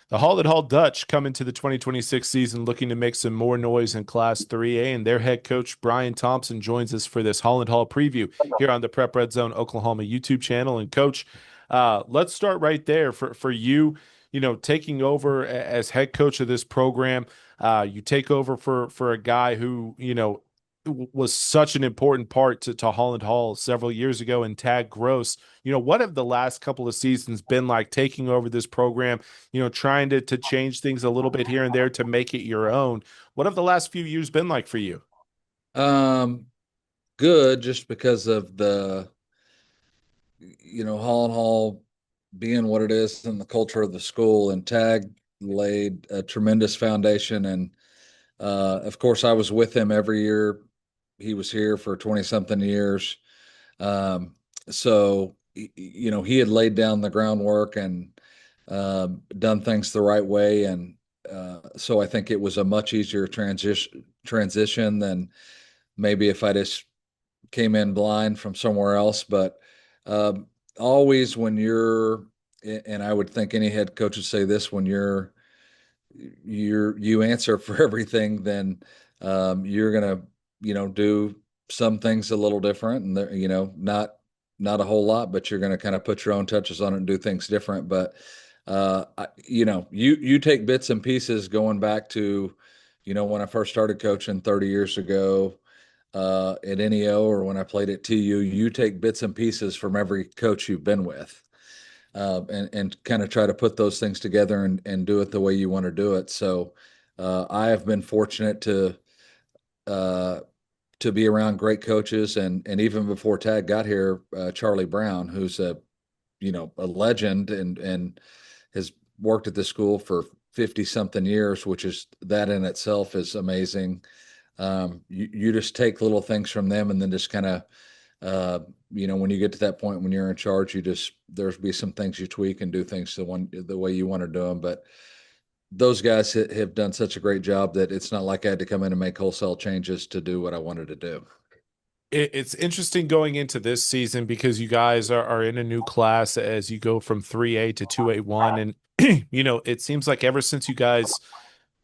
The Holland Hall Dutch come into the 2026 season looking to make some more noise in Class 3A, and their head coach, Brian Thompson, joins us for this Holland Hall preview here on the Prep Redzone Oklahoma YouTube channel. And Coach, let's start right there for you. Taking over as head coach of this program, you take over for a guy who was such an important part to Holland Hall several years ago, and Tag Gross. What have the last couple of seasons been like taking over this program, trying to change things a little bit here and there to make it your own? What have the last few years been like for you? Um, Good, just because of Holland Hall being what it is and the culture of the school, and Tag laid a tremendous foundation. And of course, I was with him every year. He was here for 20 something years. So he had laid down the groundwork and done things the right way. And so I think it was a much easier transition than maybe if I just came in blind from somewhere else. But um, always when you're, and I would think any head coach would say this, when you answer for everything, then you're gonna do some things a little different, and not a whole lot, but you're gonna kind of put your own touches on it and do things different. But you take bits and pieces going back to when I first started coaching 30 years ago at NEO, or when I played at TU. You take bits and pieces from every coach you've been with, and kind of try to put those things together and do it the way you want to do it. So I have been fortunate uh, to be around great coaches, and even before Tag got here, Charlie Brown, who's a legend and has worked at the school for 50 something years, which is that in itself is amazing. You just take little things from them, and then just kind of when you get to that point when you're in charge, there's be some things you tweak and do things the way you want to do them. But those guys have done such a great job that it's not like I had to come in and make wholesale changes to do what I wanted to do. It's interesting going into this season because you guys are in a new class as you go from 3A to 2A1. And, it seems like ever since you guys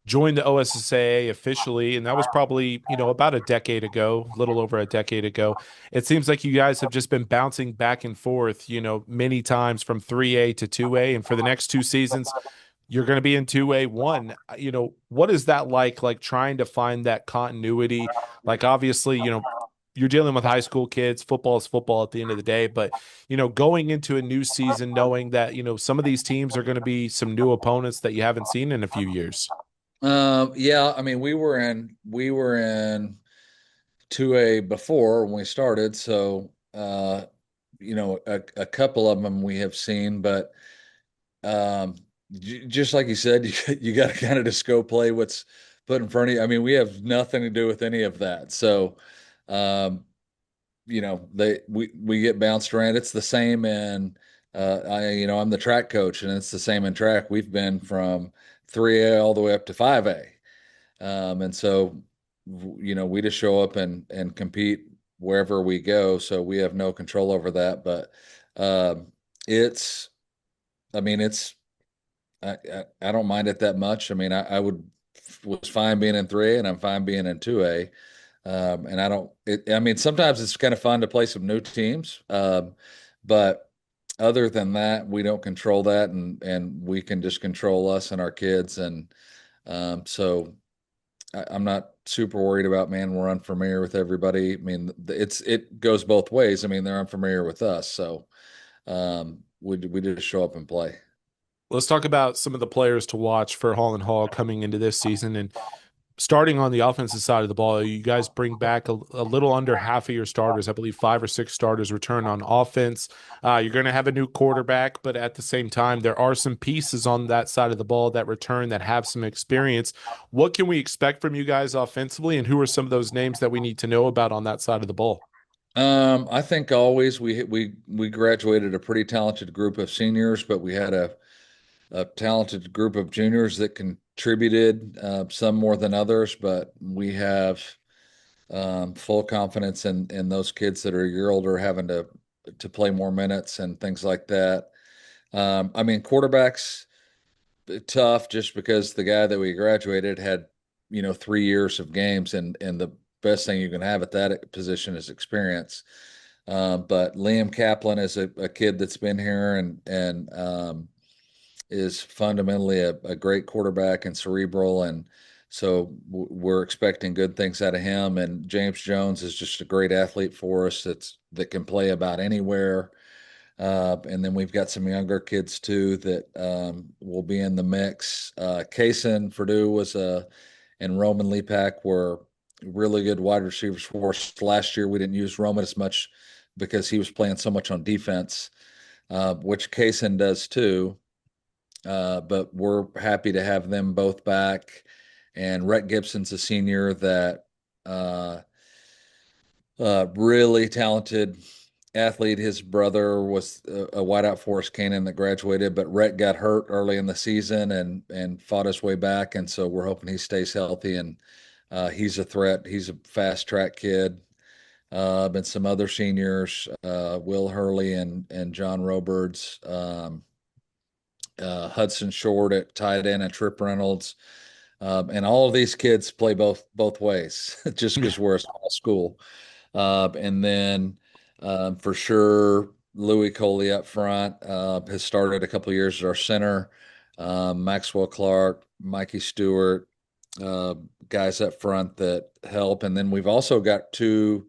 joined the OSSAA officially, and that was probably, about a decade ago, a little over a decade ago. It seems like you guys have just been bouncing back and forth, many times from 3A to 2A. And for the next two seasons, you're going to be in 2A1. What is that like trying to find that continuity? Like, obviously, you're dealing with high school kids. Football is football at the end of the day. But, going into a new season, knowing that, some of these teams are going to be some new opponents that you haven't seen in a few years. Yeah, I mean, we were in 2A before when we started, so a couple of them we have seen. But um, just like you said, you got to kind of just go play what's put in front of you. I mean, we have nothing to do with any of that. So, um, we get bounced around. It's the same in I'm the track coach, and it's the same in track. We've been from 3A all the way up to 5A. And so, we just show up and compete wherever we go. So we have no control over that. But it's, I mean, I don't mind it that much. I mean, I was fine being in 3A, and I'm fine being in 2A. And I mean, sometimes it's kind of fun to play some new teams. But other than that, we don't control that, and we can just control us and our kids. And so I'm not super worried about, man, we're unfamiliar with everybody. I mean, it goes both ways. I mean, they're unfamiliar with us. So we just show up and play. Let's talk about some of the players to watch for Holland Hall coming into this season. And starting on the offensive side of the ball, you guys bring back a little under half of your starters. I believe five or six starters return on offense. You're going to have a new quarterback, but at the same time, there are some pieces on that side of the ball that return that have some experience. What can we expect from you guys offensively, and who are some of those names that we need to know about on that side of the ball? I think always we graduated a pretty talented group of seniors, but we had a talented group of juniors that contributed, some more than others. But we have full confidence in those kids that are a year older having to play more minutes and things like that. I mean, quarterbacks. tough just because the guy that we graduated had, 3 years of games, and the best thing you can have at that position is experience. But Liam Kaplan is a kid that's been here and is fundamentally a great quarterback and cerebral, and so we're expecting good things out of him. And James Jones is just a great athlete for us that can play about anywhere. And then we've got some younger kids too that will be in the mix. Kaysen Purdue and Roman Lepak were really good wide receivers for us last year. We didn't use Roman as much because he was playing so much on defense, which Kaysen does too. But we're happy to have them both back. And Rhett Gibson's a senior that really talented athlete. His brother was a wideout for us, Canaan, that graduated, but Rhett got hurt early in the season and fought his way back, and so we're hoping he stays healthy. And he's a threat. He's a fast track kid. And some other seniors, Will Hurley and John Robards, Hudson Short at tight end, and Trip Reynolds. And all of these kids play both ways, just Yeah. because we're a small school. And then for sure, Louis Coley up front has started a couple of years as our center. Maxwell Clark, Mikey Stewart, uh, guys up front that help. And then we've also got two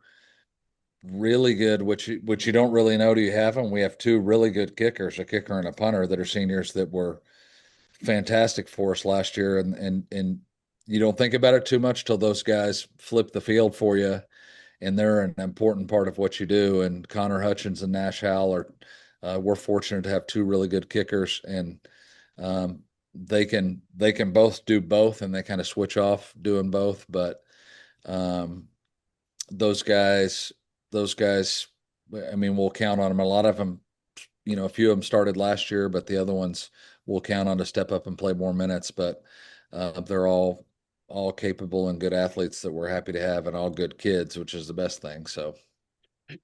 really good, which you don't really know till you have them. We have two really good kickers, a kicker and a punter, that are seniors that were fantastic for us last year, and you don't think about it too much till those guys flip the field for you, and they're an important part of what you do. And Connor Hutchins and Nash Howell are, we're fortunate to have two really good kickers, and um, they can both do both, and they kind of switch off doing both. But um, those guys, those guys, I mean, we'll count on them. A lot of them, a few of them started last year, but the other ones we'll count on to step up and play more minutes. But they're all capable and good athletes that we're happy to have, and all good kids, which is the best thing. So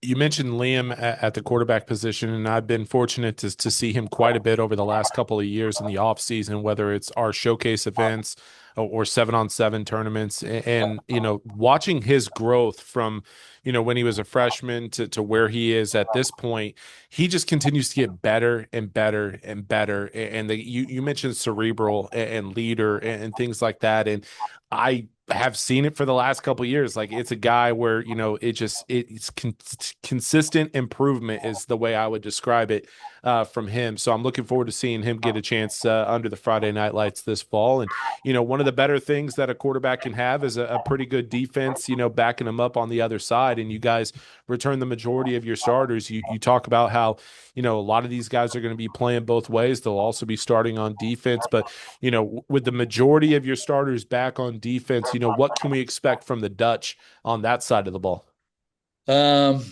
You mentioned Liam at the quarterback position, and I've been fortunate to see him quite a bit over the last couple of years in the off season, whether it's our showcase events or 7-on-7 tournaments, and watching his growth from when he was a freshman to where he is at this point. He just continues to get better and better and better. And you mentioned cerebral and leader and things like that, and I have seen it for the last couple of years. Like, it's a guy where it's consistent improvement is the way I would describe it from him. So I'm looking forward to seeing him get a chance under the Friday night lights this fall. And one of the better things that a quarterback can have is a pretty good defense, backing him up on the other side. And you guys return the majority of your starters. You talk about how a lot of these guys are going to be playing both ways. They'll also be starting on defense, but with the majority of your starters back on defense, what can we expect from the Dutch on that side of the ball? um,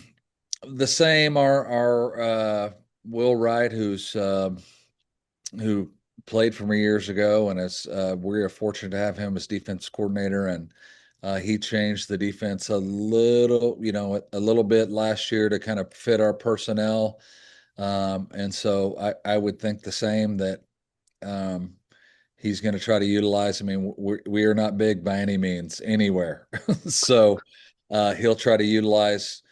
the same. Our Will Wright, who played for me years ago, and as we are fortunate to have him as defense coordinator, and he changed the defense a little bit last year to kind of fit our personnel. And so I would think the same, that um, he's going to try to utilize. I mean, we are not big by any means anywhere. So he'll try to utilize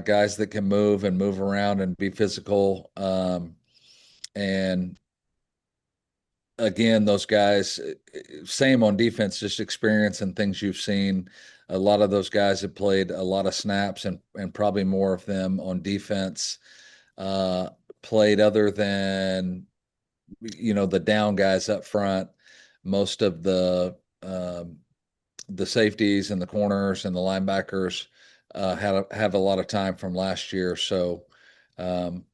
guys that can move and move around and be physical. And again, those guys, same on defense, just experience and things you've seen. A lot of those guys have played a lot of snaps, and probably more of them on defense uh, played other than the down guys up front. Most of the safeties and the corners and the linebackers have a lot of time from last year. So, um,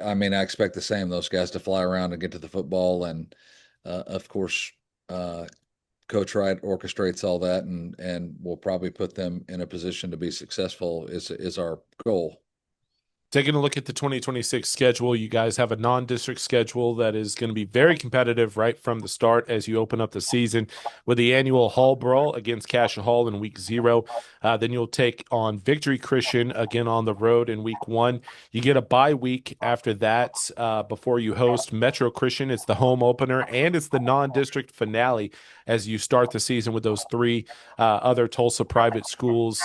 I mean, I expect the same, those guys to fly around and get to the football. And of course, uh, Coach Wright orchestrates all that, and will probably put them in a position to be successful is our goal. Taking a look at the 2026 schedule, you guys have a non-district schedule that is going to be very competitive right from the start as you open up the season with the annual Hall Brawl against Cassia Hall in week 0. Then you'll take on Victory Christian again on the road in week 1. You get a bye week after that before you host Metro Christian. It's the home opener and it's the non-district finale as you start the season with those three other Tulsa private schools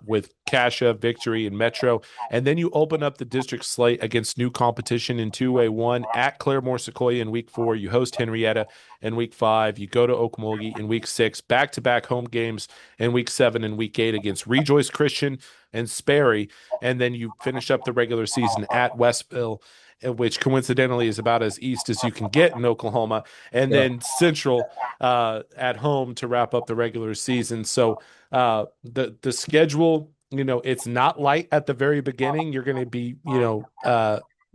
with Cassia, Victory, and Metro. And then you open up the district slate against new competition in 2A1 at Claremore Sequoia in week 4. You host Henrietta in week 5. You go to Okmulgee in week 6. Back to back home games in week 7 and week 8 against Rejoice Christian and Sperry. And then you finish up the regular season at Westville, which coincidentally is about as east as you can get in Oklahoma, and Yeah. then Central at home to wrap up the regular season. So the schedule, it's not light at the very beginning. You're going to be,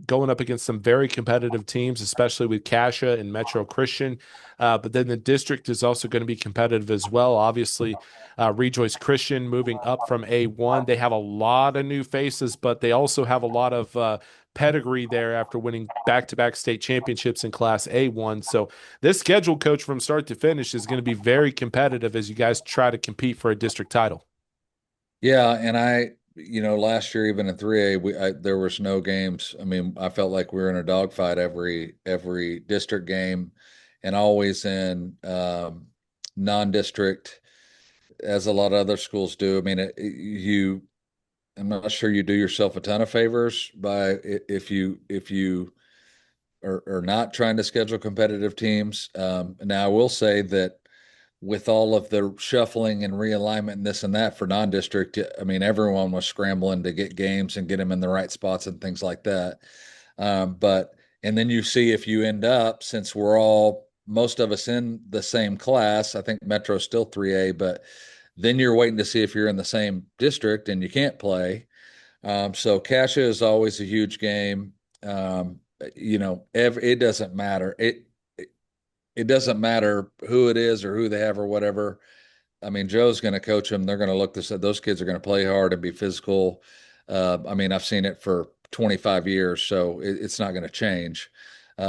going up against some very competitive teams, especially with Cassia and Metro Christian. But then the district is also going to be competitive as well. Obviously, Rejoice Christian moving up from A1. They have a lot of new faces, but they also have a lot of pedigree there after winning back-to-back state championships in Class A1. So this schedule, coach, from start to finish is going to be very competitive as you guys try to compete for a district title. Yeah, and last year even in 3A, there was no games. I mean, I felt like we were in a dogfight every district game, and always in non-district, as a lot of other schools do. I mean, I'm not sure you do yourself a ton of favors by if you are not trying to schedule competitive teams. Now, I will say that with all of the shuffling and realignment and this and that for non-district, I mean, everyone was scrambling to get games and get them in the right spots and things like that. But and then you see if you end up, since we're all most of us in the same class, I think Metro's still 3A, but then you're waiting to see if you're in the same district and you can't play. So Cassia is always a huge game. It doesn't matter. It doesn't matter who it is or who they have or whatever. I mean, Joe's going to coach them. They're going to look this. Those kids are going to play hard and be physical. I mean, I've seen it for 25 years, so it's not going to change.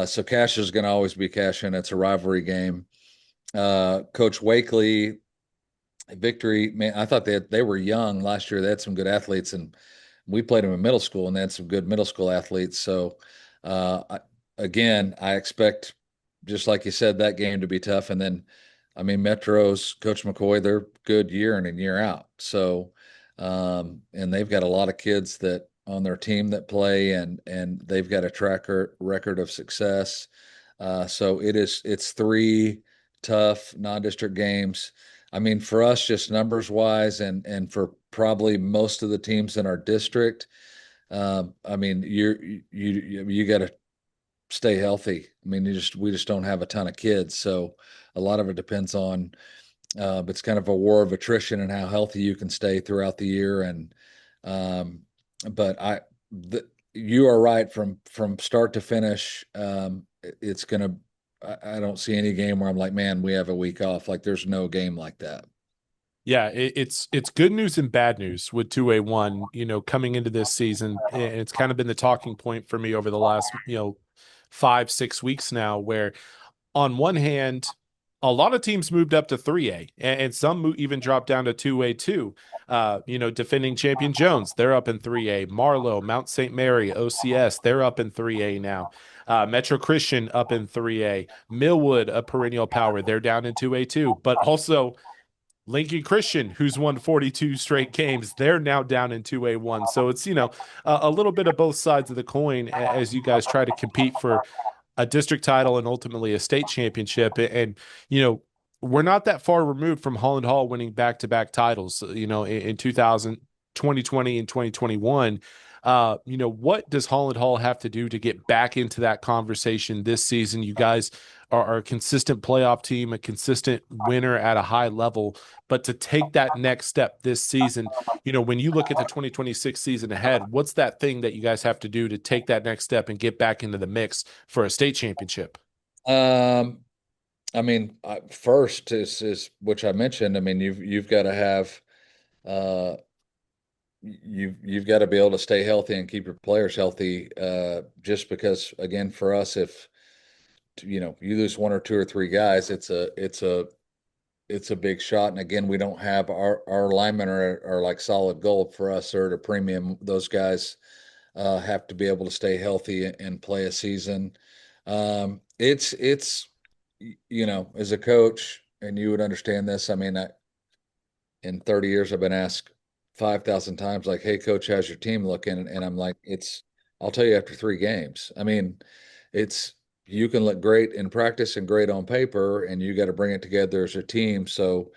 So Cash is going to always be Cash, and it's a rivalry game. Coach Wakely, Victory, man, I thought they were young last year. They had some good athletes, and we played them in middle school, and they had some good middle school athletes. So, again, I expect, just like you said, that game to be tough. And then, I mean, Metro's Coach McCoy, they're good year in and year out. So, and they've got a lot of kids that on their team that play, and they've got a record of success. So it's three tough non-district games. I mean, for us, just numbers wise, and for probably most of the teams in our district, I mean, you got to stay healthy. I mean, we just don't have a ton of kids, so a lot of it depends on. It's kind of a war of attrition and how healthy you can stay throughout the year. And um, but you are right from start to finish. It's gonna. I don't see any game where I'm like, man, we have a week off. Like, there's no game like that. Yeah, it's good news and bad news with 2A1, coming into this season. And it's kind of been the talking point for me over the last, 5, 6 weeks now, where on one hand, a lot of teams moved up to 3A, and some even dropped down to 2A2. Defending champion Jones, they're up in 3A. Marlowe, Mount St. Mary, OCS, they're up in 3A now. Metro Christian up in 3A. Millwood, a perennial power, they're down in 2A2. But also Lincoln Christian, who's won 42 straight games, they're now down in 2A1. So it's, a little bit of both sides of the coin as you guys try to compete for a district title and ultimately a state championship. And, we're not that far removed from Holland Hall winning back-to-back titles, in 2020 and 2021. What does Holland Hall have to do to get back into that conversation this season? You guys are a consistent playoff team, a consistent winner at a high level, but to take that next step this season, when you look at the 2026 season ahead, what's that thing that you guys have to do to take that next step and get back into the mix for a state championship? Um, I mean, first is which I mentioned. I mean, you've got to have uh, you've got to be able to stay healthy and keep your players healthy. Just because, again, for us, if you lose one or two or three guys, it's a big shot. And again, we don't have our linemen are like solid gold for us. They're at a premium. Those guys have to be able to stay healthy and play a season. It's as a coach, and you would understand this. I mean, in 30 years, I've been asked 5,000 times, like, "Hey, coach, how's your team looking?" And I'm like, I'll tell you after 3 games. I mean, it's you can look great in practice and great on paper, and you got to bring it together as a team. So,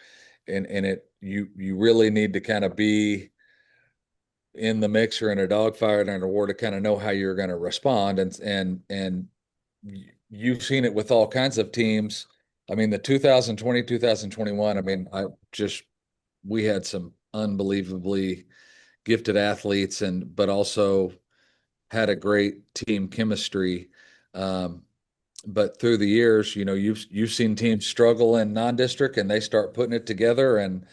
and it you really need to kind of be in the mix or in a dogfight and a war to kind of know how you're going to respond. And you've seen it with all kinds of teams. I mean, the 2020, 2021, I mean, we had some unbelievably gifted athletes but also had a great team chemistry. Um, but through the years, you've seen teams struggle in non-district and they start putting it together, and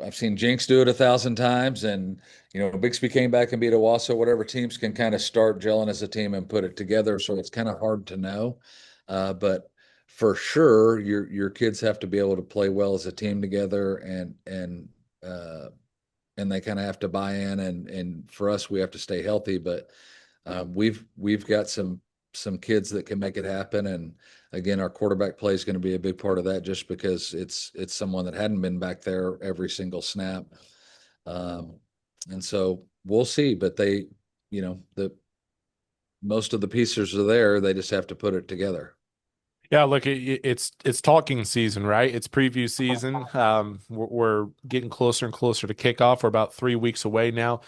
I've seen Jinx do it 1,000 times, and Bixby came back and beat Owasso. Whatever, teams can kind of start gelling as a team and put it together. So it's kind of hard to know, but for sure, your kids have to be able to play well as a team together, uh, and they kind of have to buy in. And for us, we have to stay healthy. But we've got some kids that can make it happen. And again, our quarterback play is going to be a big part of that, just because it's someone that hadn't been back there every single snap. Um, and so we'll see. But the most of the pieces are there. They just have to put it together. Yeah, look, it's talking season, right? It's preview season. We're getting closer and closer to kickoff. We're about 3 weeks away now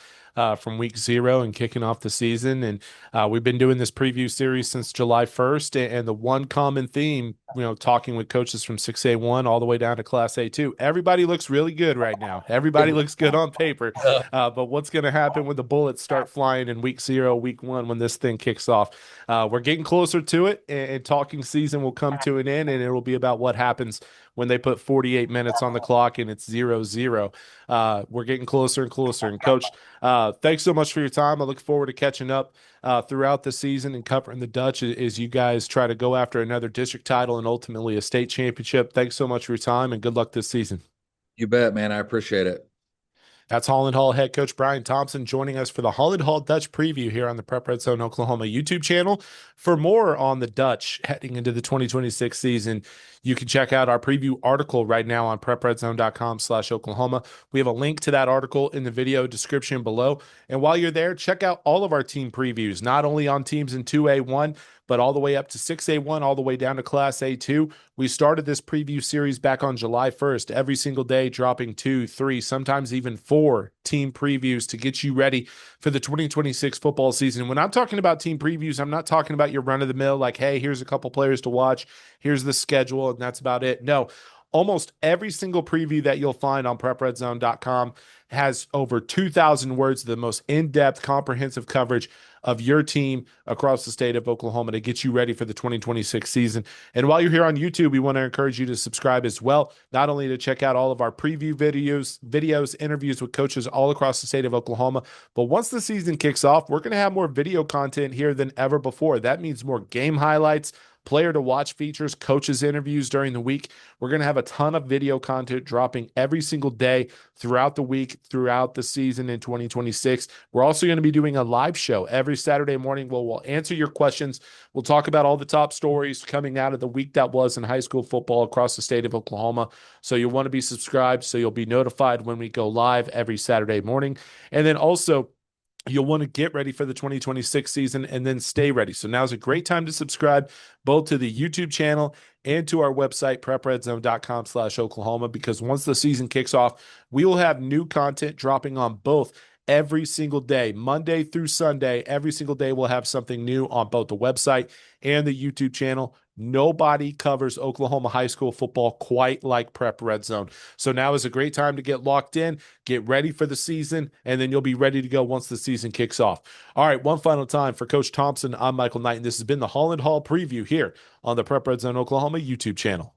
from week 0 and kicking off the season. And we've been doing this preview series since July 1st. And the one common theme, talking with coaches from 6A1 all the way down to Class A2, everybody looks really good right now. Everybody looks good on paper. But what's going to happen when the bullets start flying in week 0, week 1, when this thing kicks off? We're getting closer to it, and talking season will come to an end, and it will be about what happens when they put 48 minutes on the clock and it's 0-0. We're getting closer and closer. And Coach, thanks so much for your time. I look forward to catching up throughout the season and covering the Dutch as you guys try to go after another district title and ultimately a state championship. Thanks so much for your time, and good luck this season. You bet, man. I appreciate it. That's Holland Hall head coach Brian Thompson joining us for the Holland Hall Dutch preview here on the Prep Redzone Oklahoma YouTube channel. For more on the Dutch heading into the 2026 season, you can check out our preview article right now on prepredzone.com/Oklahoma. We have a link to that article in the video description below. And while you're there, check out all of our team previews, not only on teams in 2A1, but all the way up to 6A1, all the way down to Class A2. We started this preview series back on July 1st, every single day dropping 2, 3, sometimes even 4 team previews to get you ready for the 2026 football season. When I'm talking about team previews, I'm not talking about your run of the mill, like, hey, here's a couple players to watch, here's the schedule, and that's about it. No, almost every single preview that you'll find on prepredzone.com has over 2,000 words, the most in-depth, comprehensive coverage of your team across the state of Oklahoma to get you ready for the 2026 season. And while you're here on YouTube, we want to encourage you to subscribe as well, not only to check out all of our preview videos, interviews with coaches all across the state of Oklahoma, but once the season kicks off, we're going to have more video content here than ever before. That means more game highlights, player to watch features, coaches interviews during the week. We're going to have a ton of video content dropping every single day throughout the week, throughout the season in 2026. We're also going to be doing a live show every Saturday morning where we'll answer your questions. We'll talk about all the top stories coming out of the week that was in high school football across the state of Oklahoma. So you'll want to be subscribed so you'll be notified when we go live every Saturday morning. And then also, you'll want to get ready for the 2026 season and then stay ready. So now's a great time to subscribe both to the YouTube channel and to our website, prepredzone.com/Oklahoma, because once the season kicks off, we will have new content dropping on both every single day, Monday through Sunday. Every single day, we'll have something new on both the website and the YouTube channel. Nobody covers Oklahoma high school football quite like Prep Red Zone. So now is a great time to get locked in, get ready for the season, and then you'll be ready to go once the season kicks off. All right, one final time for Coach Thompson. I'm Michael Knight, and this has been the Holland Hall preview here on the Prep Red Zone Oklahoma YouTube channel.